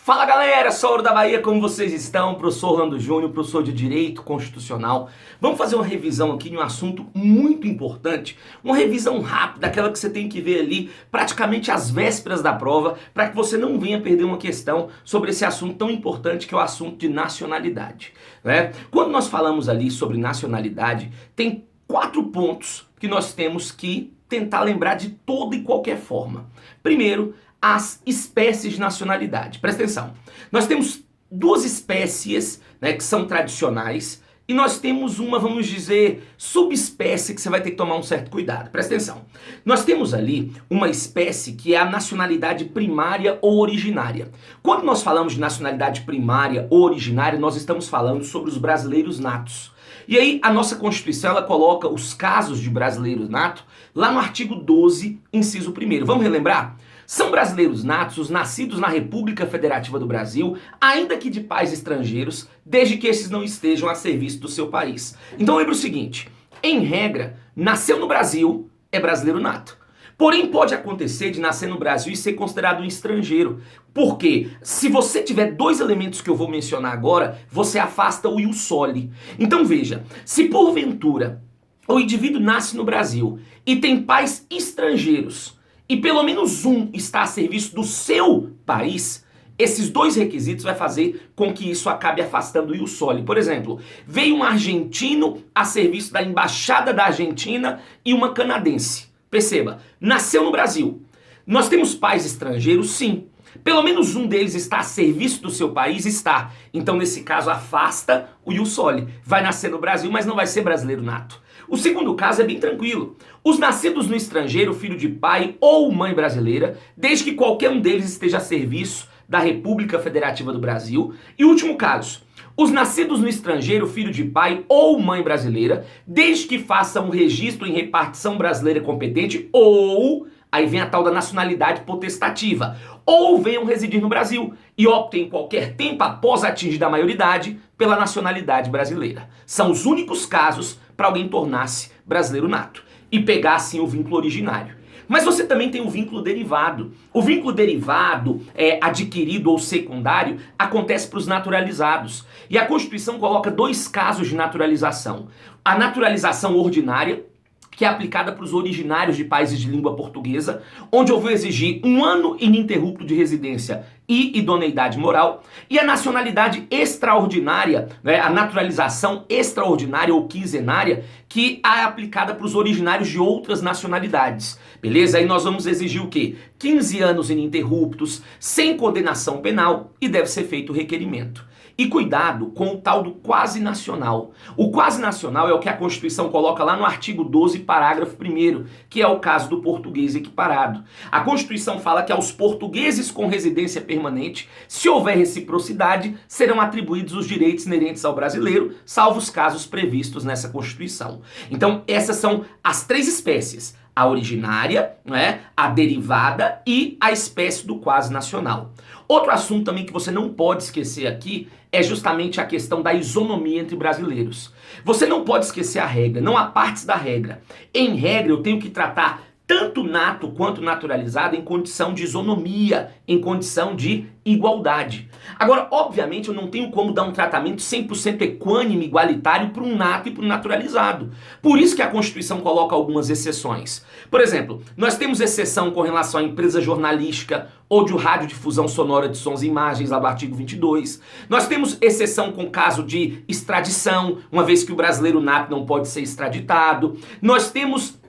Fala galera, sou Ouro da Bahia, como vocês estão? Professor Orlando Júnior, professor de Direito Constitucional. Vamos fazer uma revisão aqui de um assunto muito importante, uma revisão rápida, aquela que você tem que ver ali praticamente às vésperas da prova, para que você não venha perder uma questão sobre esse assunto tão importante que é o assunto de nacionalidade, né? Quando nós falamos ali sobre nacionalidade, tem 4 pontos que nós temos que tentar lembrar de toda e qualquer forma. Primeiro, as espécies de nacionalidade. Presta atenção. Nós temos 2 espécies, né, que são tradicionais e nós temos uma, vamos dizer, subespécie que você vai ter que tomar um certo cuidado. Presta atenção. Nós temos ali uma espécie que é a nacionalidade primária ou originária. Quando nós falamos de nacionalidade primária ou originária, nós estamos falando sobre os brasileiros natos. E aí a nossa Constituição ela coloca os casos de brasileiros nato lá no artigo 12, inciso 1º. Vamos relembrar? São brasileiros natos os nascidos na República Federativa do Brasil, ainda que de pais estrangeiros, desde que esses não estejam a serviço do seu país. Então lembra o seguinte, em regra, nasceu no Brasil, é brasileiro nato. Porém pode acontecer de nascer no Brasil e ser considerado um estrangeiro. Porque se você tiver 2 elementos que eu vou mencionar agora, você afasta o ius soli. Então veja, se porventura o indivíduo nasce no Brasil e tem pais estrangeiros, e pelo menos um está a serviço do seu país, esses 2 requisitos vai fazer com que isso acabe afastando o ius soli. Por exemplo, veio um argentino a serviço da embaixada da Argentina e uma canadense. Perceba, nasceu no Brasil. Nós temos pais estrangeiros, sim. Pelo menos um deles está a serviço do seu país? Está. Então, nesse caso, afasta o ius soli. Vai nascer no Brasil, mas não vai ser brasileiro nato. O segundo caso é bem tranquilo. Os nascidos no estrangeiro, filho de pai ou mãe brasileira, desde que qualquer um deles esteja a serviço da República Federativa do Brasil. E último caso, os nascidos no estrangeiro, filho de pai ou mãe brasileira, desde que façam um registro em repartição brasileira competente ou, aí vem a tal da nacionalidade potestativa, ou venham residir no Brasil e optem em qualquer tempo após atingir a maioridade pela nacionalidade brasileira. São os únicos casos para alguém tornar-se brasileiro nato e pegar assim o vínculo originário. Mas você também tem o vínculo derivado. O vínculo derivado, adquirido ou secundário, acontece para os naturalizados. E a Constituição coloca 2 casos de naturalização. A naturalização ordinária, que é aplicada para os originários de países de língua portuguesa, onde eu vou exigir 1 ano ininterrupto de residência e idoneidade moral, e a nacionalidade extraordinária, né, a naturalização extraordinária ou quinzenária, que é aplicada para os originários de outras nacionalidades. Beleza? Aí nós vamos exigir o quê? 15 anos ininterruptos, sem condenação penal, e deve ser feito o requerimento. E cuidado com o tal do quase nacional. O quase nacional é o que a Constituição coloca lá no artigo 12, parágrafo 1º, que é o caso do português equiparado. A Constituição fala que aos portugueses com residência permanente, se houver reciprocidade, serão atribuídos os direitos inerentes ao brasileiro, salvo os casos previstos nessa Constituição. Então, essas são as 3 espécies. A originária, né, a derivada e a espécie do quase nacional. Outro assunto também que você não pode esquecer aqui é justamente a questão da isonomia entre brasileiros. Você não pode esquecer a regra, não há partes da regra. Em regra, eu tenho que tratar tanto nato quanto naturalizado em condição de isonomia, em condição de igualdade. Agora, obviamente, eu não tenho como dar um tratamento 100% equânime, igualitário para um nato e para um naturalizado. Por isso que a Constituição coloca algumas exceções. Por exemplo, nós temos exceção com relação à empresa jornalística ou de radiodifusão sonora de sons e imagens, lá do artigo 22. Nós temos exceção com caso de extradição, uma vez que o brasileiro nato não pode ser extraditado. Nós temos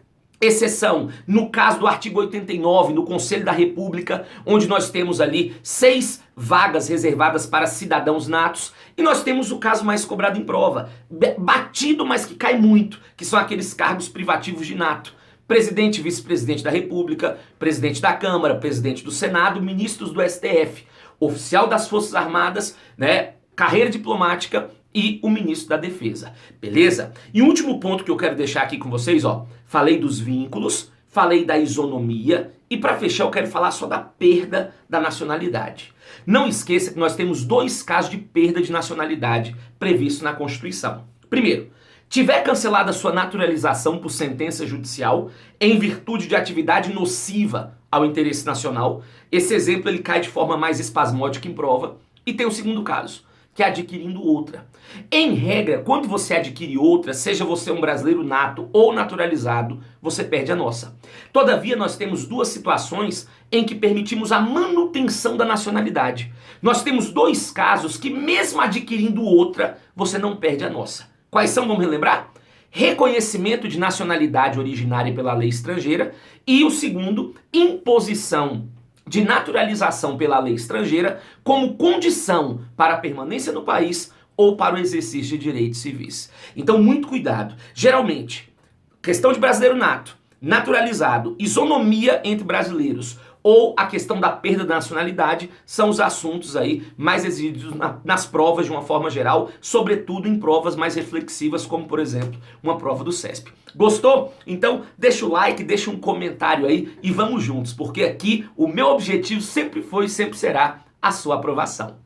exceção no caso do artigo 89, no Conselho da República, onde nós temos ali 6 vagas reservadas para cidadãos natos, e nós temos o caso mais cobrado em prova, batido, mas que cai muito, que são aqueles cargos privativos de nato. Presidente e vice-presidente da República, presidente da Câmara, presidente do Senado, ministros do STF, oficial das Forças Armadas, né, carreira diplomática e o ministro da Defesa, beleza? E o último ponto que eu quero deixar aqui com vocês, ó, falei dos vínculos, falei da isonomia e para fechar eu quero falar só da perda da nacionalidade. Não esqueça que nós temos 2 casos de perda de nacionalidade previstos na Constituição. Primeiro, tiver cancelada sua naturalização por sentença judicial em virtude de atividade nociva ao interesse nacional. Esse exemplo ele cai de forma mais espasmódica em prova. E tem o segundo caso, que é adquirindo outra. Em regra, quando você adquire outra, seja você um brasileiro nato ou naturalizado, você perde a nossa. Todavia, nós temos duas situações em que permitimos a manutenção da nacionalidade. Nós temos dois casos que, mesmo adquirindo outra, você não perde a nossa. Quais são? Vamos relembrar? Reconhecimento de nacionalidade originária pela lei estrangeira e o segundo, imposição de naturalização pela lei estrangeira como condição para a permanência no país ou para o exercício de direitos civis. Então, muito cuidado. Geralmente, questão de brasileiro nato, naturalizado, isonomia entre brasileiros ou a questão da perda da nacionalidade são os assuntos aí mais exigidos nas provas de uma forma geral, sobretudo em provas mais reflexivas, como por exemplo, uma prova do CESP. Gostou? Então deixa o like, deixa um comentário aí e vamos juntos, porque aqui o meu objetivo sempre foi e sempre será a sua aprovação.